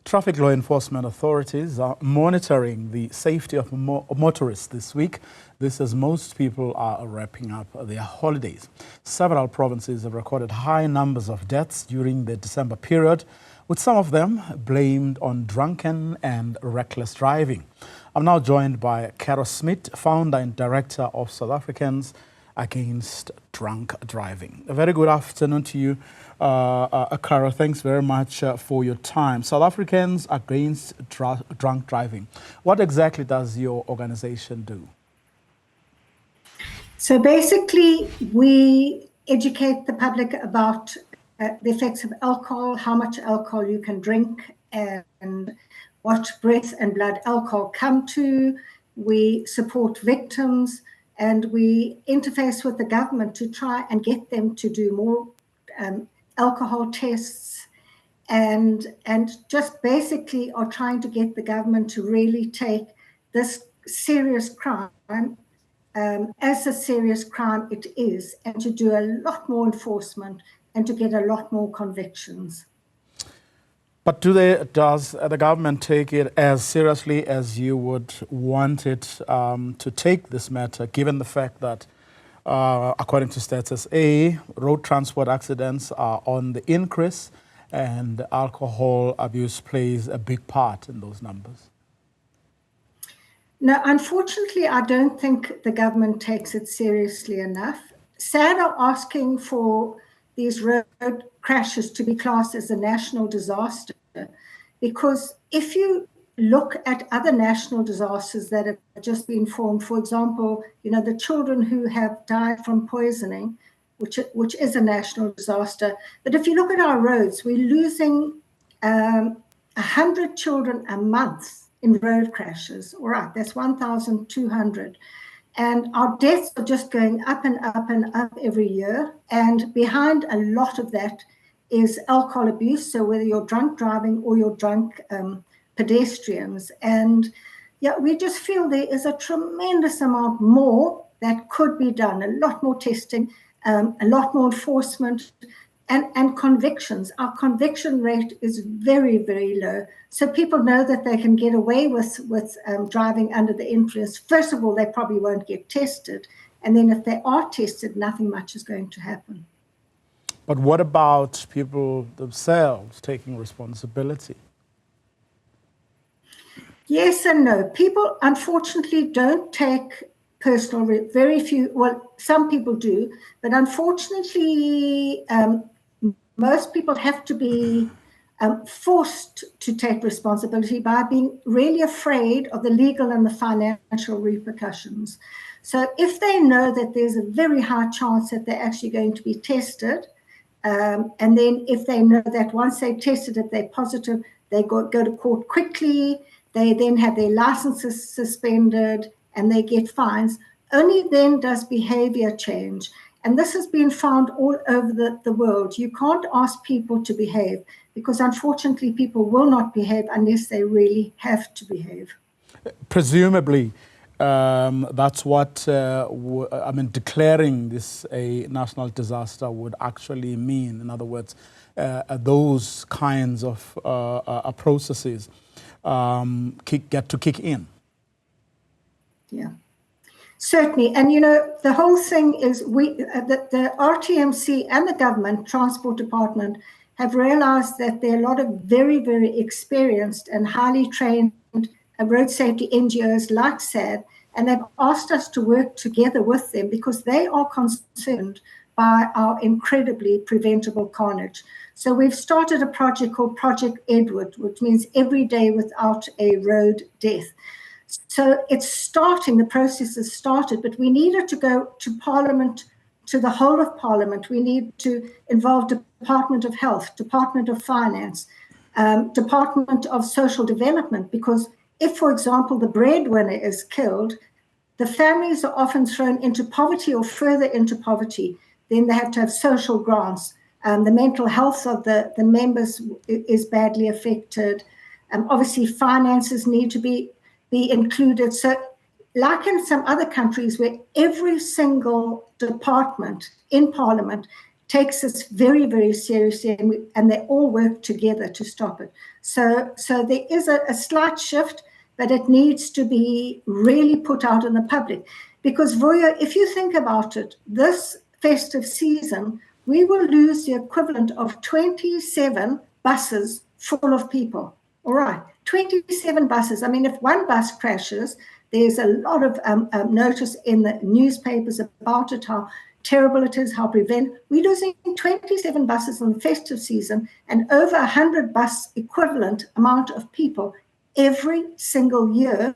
Traffic law enforcement authorities are monitoring the safety of motorists this week. This as most people are wrapping up their holidays. Several provinces have recorded high numbers of deaths during the December period, with some of them blamed on drunken and reckless driving. I'm now joined by Caro, Smit, founder and director of South Africans Against Drunk Driving. A very good afternoon to you, Caro. Thanks very much for your time. South Africans Against Drunk Driving. What exactly does your organization do? So basically, we educate the public about the effects of alcohol, how much alcohol you can drink, and what breath and blood alcohol come to. We support victims, and we interface with the government to try and get them to do more alcohol tests, and just basically are trying to get the government to really take this serious crime as a serious crime it is, and to do a lot more enforcement and to get a lot more convictions. But does the government take it as seriously as you would want it to take this matter, given the fact that, according to Status A, road transport accidents are on the increase and alcohol abuse plays a big part in those numbers? No, unfortunately, I don't think the government takes it seriously enough. SAD are asking for these road crashes to be classed as a national disaster, because if you look at other national disasters that have just been formed, for example, the children who have died from poisoning, which is a national disaster. But if you look at our roads, we're losing 100 children a month in road crashes. All right, that's 1,200. And our deaths are just going up and up and up every year. And behind a lot of that is alcohol abuse. So whether you're drunk driving or you're drunk pedestrians. And yeah, we just feel there is a tremendous amount more that could be done, a lot more testing, a lot more enforcement, and convictions. Our conviction rate is very, very low. So people know that they can get away with driving under the influence. First of all, they probably won't get tested. And then if they are tested, nothing much is going to happen. But what about people themselves taking responsibility? Yes and no. People, unfortunately, don't take personal, very few, well, some people do, but unfortunately, most people have to be forced to take responsibility by being really afraid of the legal and the financial repercussions. So if they know that there's a very high chance that they're actually going to be tested, and then if they know that once they're tested, if they're positive, they go to court quickly, they then have their licenses suspended and they get fines, only then does behavior change. And this has been found all over the world. You can't ask people to behave because unfortunately people will not behave unless they really have to behave. Presumably, that's what, declaring this a national disaster would actually mean. In other words, those kinds of processes get to kick in. Yeah. Certainly, and the whole thing is the RTMC and the government transport department have realized that there are a lot of very, very experienced and highly trained road safety NGOs like SAD, and they've asked us to work together with them because they are concerned by our incredibly preventable carnage. So we've started a project called Project Edward, which means every day without a road death. So it's starting, the process has started, but we needed to go to Parliament, to the whole of Parliament. We need to involve Department of Health, Department of Finance, Department of Social Development, because if, for example, the breadwinner is killed, the families are often thrown into poverty or further into poverty. Then they have to have social grants. The mental health of the members is badly affected. Obviously, finances need to be included. So like in some other countries where every single department in Parliament takes this very, very seriously, and they all work together to stop it. So there is a slight shift, but it needs to be really put out in the public. Because, Vuyo, if you think about it, this festive season, we will lose the equivalent of 27 buses full of people. All right, 27 buses. I mean, if one bus crashes, there's a lot of notice in the newspapers about it, how terrible it is, how we're losing 27 buses in the festive season and over 100 bus equivalent amount of people every single year.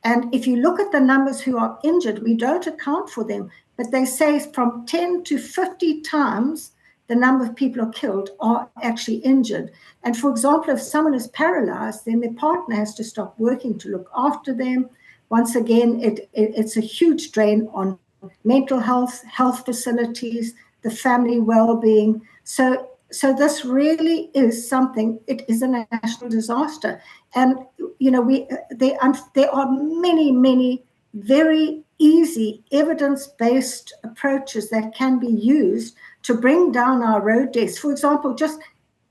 And if you look at the numbers who are injured, we don't account for them, but they say from 10 to 50 times the number of people who are killed are actually injured. And for example, if someone is paralyzed, then their partner has to stop working to look after them. Once again, it's a huge drain on mental health, health facilities, the family well-being. So this really is something, it is a national disaster. And, you know, there are many, many very easy evidence-based approaches that can be used to bring down our road deaths. For example, just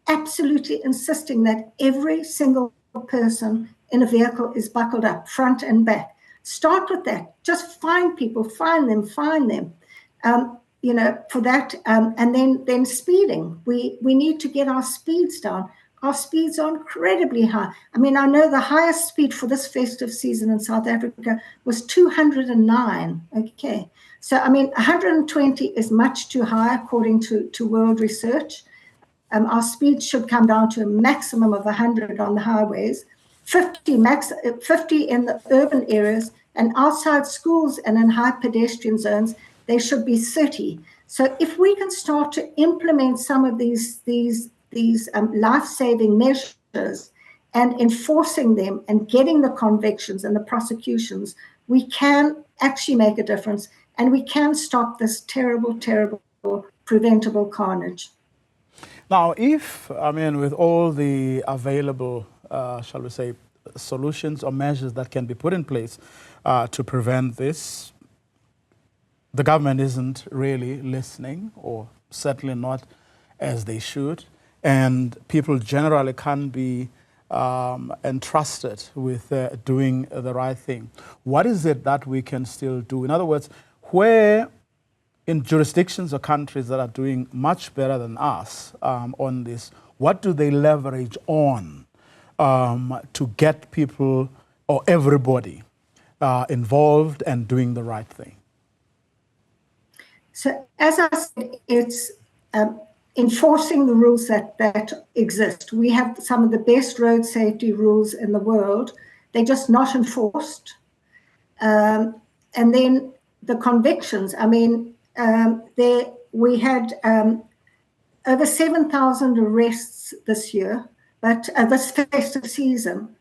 absolutely insisting that every single person in a vehicle is buckled up, front and back. Start with that. Just find people, find them. You know, for that, and then speeding. We need to get our speeds down. Our speeds are incredibly high. I mean, I know the highest speed for this festive season in South Africa was 209. Okay, so I mean, 120 is much too high according to world research. Our speed should come down to a maximum of 100 on the highways, 50 in the urban areas, and outside schools and in high pedestrian zones, they should be 30. So if we can start to implement some of these life-saving measures and enforcing them and getting the convictions and the prosecutions, we can actually make a difference, and we can stop this terrible, terrible preventable carnage. Now, with all the available, shall we say, solutions or measures that can be put in place to prevent this, the government isn't really listening, or certainly not as they should, and people generally can't be entrusted with doing the right thing. What is it that we can still do? In other words, where in jurisdictions or countries that are doing much better than us on this, what do they leverage on to get people or everybody involved and doing the right thing? So as I said, it's enforcing the rules that exist. We have some of the best road safety rules in the world. They're just not enforced. And then the convictions, I mean, we had over 7,000 arrests this year, but this festive season.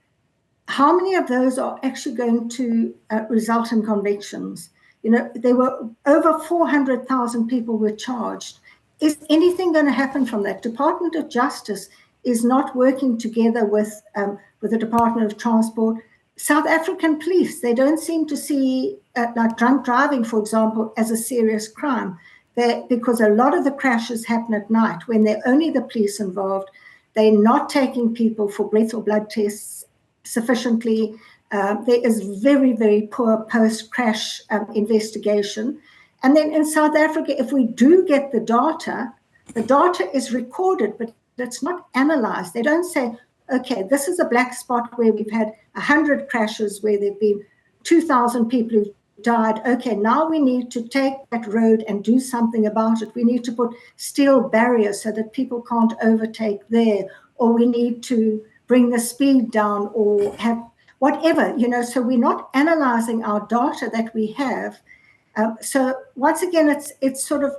How many of those are actually going to result in convictions? You know, there were over 400,000 people were charged. Is anything going to happen from that? Department of Justice is not working together with the Department of Transport. South African police, they don't seem to see like drunk driving, for example, as a serious crime. Because a lot of the crashes happen at night when they're only the police involved. They're not taking people for breath or blood tests sufficiently. There is very, very poor post-crash investigation. And then in South Africa, if we do get the data is recorded, but it's not analyzed. They don't say, okay, this is a black spot where we've had 100 crashes where there have been 2,000 people who've died. Okay, now we need to take that road and do something about it. We need to put steel barriers so that people can't overtake there, or we need to bring the speed down, or have whatever, you know. So we're not analyzing our data that we have. So once again, it's sort of,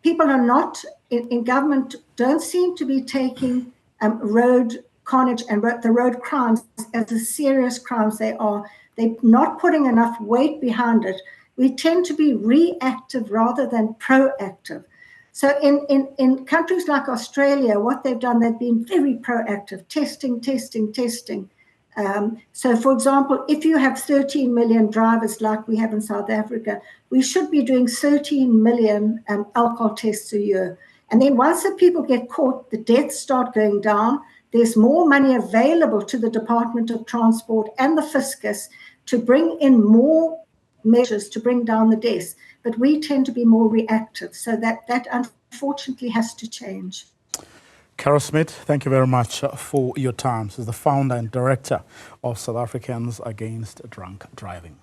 people are not, in government, don't seem to be taking road carnage and the road crimes as the serious crimes they are. They're not putting enough weight behind it. We tend to be reactive rather than proactive. So in countries like Australia, what they've done, they've been very proactive, testing. So, for example, if you have 13 million drivers like we have in South Africa, we should be doing 13 million alcohol tests a year. And then once the people get caught, the deaths start going down. There's more money available to the Department of Transport and the Fiscus to bring in more measures to bring down the deaths. But we tend to be more reactive. So that unfortunately has to change. Caro Smit, thank you very much for your time. She's the founder and director of South Africans Against Drunk Driving.